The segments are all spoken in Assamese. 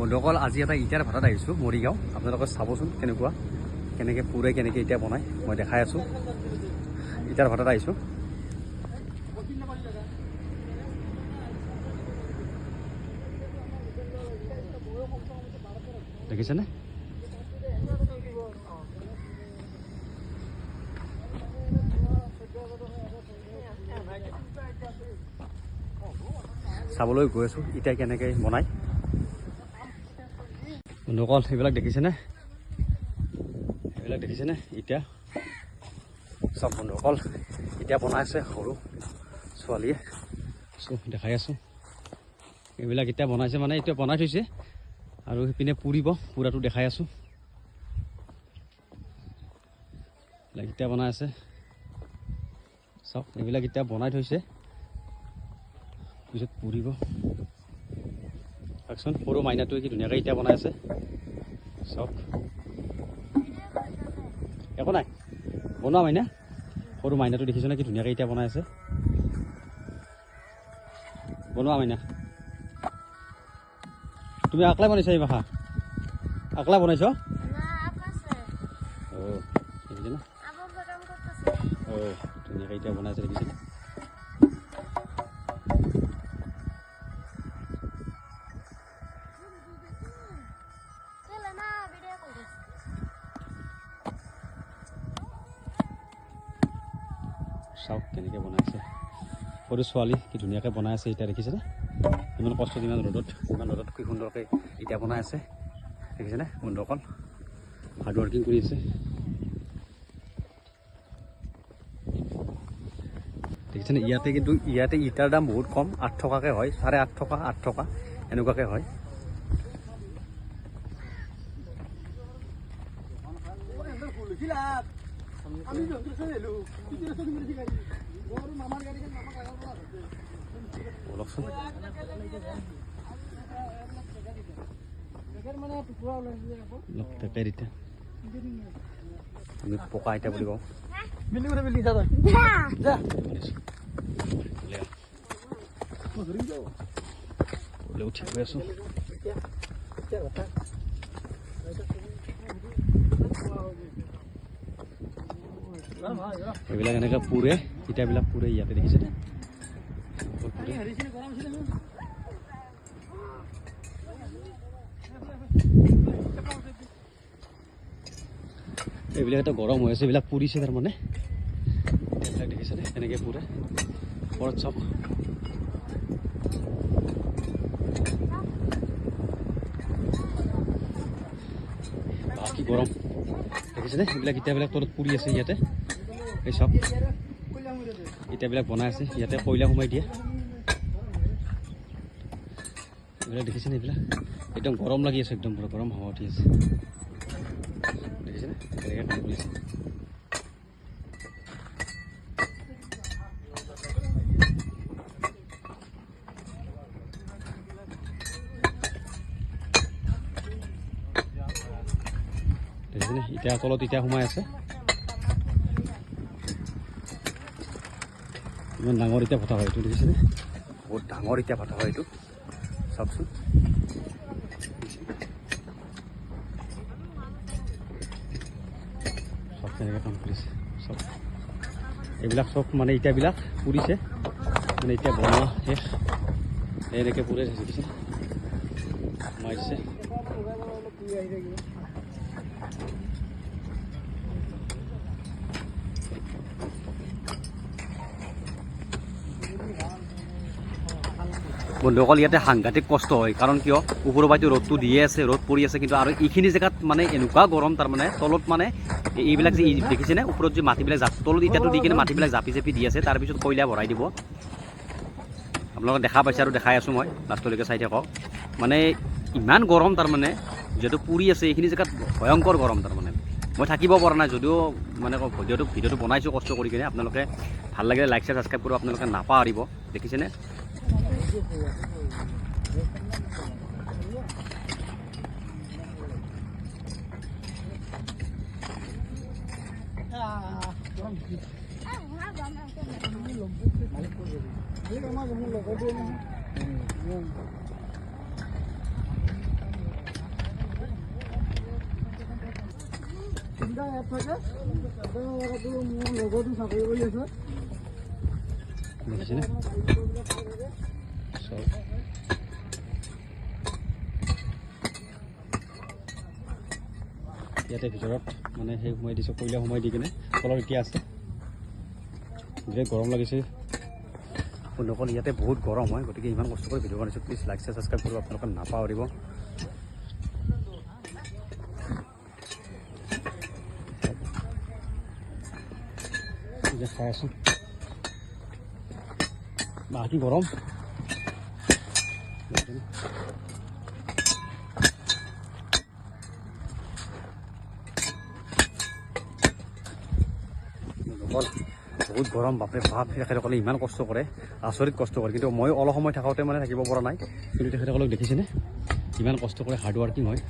বন্ধুসকল আজি এটা ইটাৰ ভাটাত আহিছোঁ মৰিগাঁও। আপোনালোকে চাবচোন কেনেকৈ পুৰে কেনেকৈ ইটা বনায় মই দেখাই আছোঁ। ইটাৰ ভাটাত আহিছোঁ। দেখিছেনে? চাবলৈ গৈ আছোঁ ইটা কেনেকৈ বনায়। বন্ধুসকল এইবিলাক দেখিছেনে? ইটা চব বন্ধুসকল ইটা বনাইছে সৰু ছোৱালীয়ে। দেখাই আছোঁ এইবিলাক ইটা বনাইছে, মানে এতিয়া বনাই থৈছে আৰু সেইপিনে পুৰিব, পুৰাটো দেখাই আছোঁ। ইটা বনাই আছে চব, এইবিলাক ইটা বনাই থৈছে পিছত পুৰিব। চাওকচোন সৰু মাইনাটোৱে কি ধুনীয়াকৈ ইটা বনাই আছে চব। একো নাই বনোৱা মাইনা, সৰু মাইনাটো দেখিছনে কি ধুনীয়াকৈ ইটা বনাই আছে। বনোৱা মাইনা, তুমি আকলাই বনাইছা? এই মাখা আকলা বনাইছ? দেখিছেনে? ধুনীয়াকৈ ইটা বনাই আছে দেখিছেনে? চাওক কেনেকৈ বনাইছে সৰু ছোৱালী কি ধুনীয়াকৈ বনাই আছে ইটা। দেখিছেনে? ইমান কষ্ট, ইমান ৰ'দত কি সুন্দৰকৈ ইটা বনাই আছে দেখিছেনে? বন্ধুসকল হাৰ্ড ৱৰ্কিং কৰি আছে দেখিছেনে? ইয়াতে ইটাৰ দাম বহুত কম, 8 টকাকৈ হয়, 8.5 টকা 8 টকা এনেকুৱাকৈ হয়। আমি পকা ইটা বুলি কওঁ। উঠি গৈ আছো। এইবিলাক এনেকৈ পুৰে, ইটাবিলাক পুৰে ইয়াতে দেখিছেনে? এইবিলাক এটা গৰম হৈ আছে, এইবিলাক পুৰিছে তাৰমানে। এইবিলাক দেখিছেনে কেনেকৈ পুৰে ওপৰত চব। কি গৰম দেখিছেনে? এইবিলাক ইটাবিলাক তলত পুৰি আছে ইয়াতে। এই চব ইটাবিলাক বনাই আছে ইয়াতে, কয়লা সোমাই দিয়ে। এইবিলাক দেখিছেনে? এইবিলাক একদম গৰম লাগি আছে, একদম পুৰা গৰম হাৱা উঠি আছে দেখিছেনে? কেনেকৈ কাম কৰিছে। দেখিছেনে? ইটা তলত ইটা সোমাই আছে। ইমান ডাঙৰ ইটা ভাটা হয় এইটো দেখিছেনে? বহুত ডাঙৰ ইটা ভাটা হয় এইটো, চাওকচোন। চব কেনেকৈ কাম কৰিছে চব। এইবিলাক চব মানে ইটাবিলাক পুৰিছে, মানে এতিয়া বনোৱা শেষ। এনেকৈ পুৰে দেখিছে মাৰিছে। বন্ধুসকল ইয়াতে সাংঘাতিক কষ্ট হয়, কাৰণ কিয় ওপৰৰ পৰাটো ৰ'দটো দিয়ে আছে, ৰ'দ পৰি আছে, কিন্তু আৰু এইখিনি জেগাত মানে এনেকুৱা গৰম তাৰমানে তলত মানে এইবিলাক যে দেখিছেনে ওপৰত যে মাটিবিলাক তলত ইটাটো দি কিনে মাটিবিলাক জাপি দি আছে, তাৰপিছত কয়লা ভৰাই দিব। আপোনালোকে দেখা পাইছে আৰু দেখাই আছোঁ মই, লাষ্টলৈকে চাই থাকক। মানে ইমান গৰম তাৰমানে, যিহেতু পুৰি আছে এইখিনি জেগাত ভয়ংকৰ গৰম তাৰমানে। মই থাকিব পৰা নাই, যদিও মানে ভিডিঅ'টো বনাইছোঁ কষ্ট কৰি কিনে। আপোনালোকে ভাল লাগিলে লাইক শ্বেয়াৰ ছাবস্ক্ৰাইব কৰিব আপোনালোকে নাপাহৰিব। দেখিছেনে? দেখিছেনে চব ইয়াতে ভিতৰত মানে সেই সোমাই দিছোঁ কয়লা সোমাই দি কিনে তলত এতিয়া আছে বিৰাট গৰম লাগিছে বন্ধুসকল ইয়াতে বহুত গৰম হয় গতিকে ইমান কষ্ট কৰি ভিডিঅ' বনাইছোঁ প্লিজ লাইক ছাবস্ক্ৰাইব কৰিব আপোনালোকে নাপাহৰিব খাই আছোঁ বাকী গৰম বহুত গৰম বাপৰে বাপ তেখেতসকলে ইমান কষ্ট কৰে আচৰিত কষ্ট কৰে কিন্তু মই অলপ সময় থাকোঁতে মানে থাকিব পৰা নাই কিন্তু তেখেতসকলক দেখিছেনে ইমান কষ্ট কৰে হাৰ্ড ৱাৰ্কিং হয়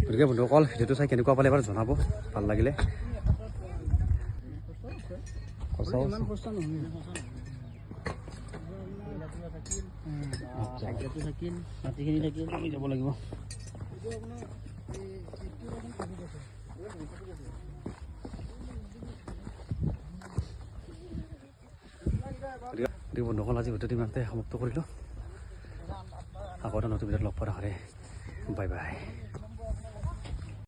গতিকে বন্ধুসকল ভিডিঅ'টো চাই কেনেকুৱা পালে এবাৰ জনাব ভাল লাগিলে যাব লাগিব বন্ধুসকল আজি ভিডিঅ'টো ইমানতে সমাপ্ত কৰিলোঁ আকৌ এটা নতুন ভিডিঅ'ত লগ পোৱাৰ আশাৰে বাই বাই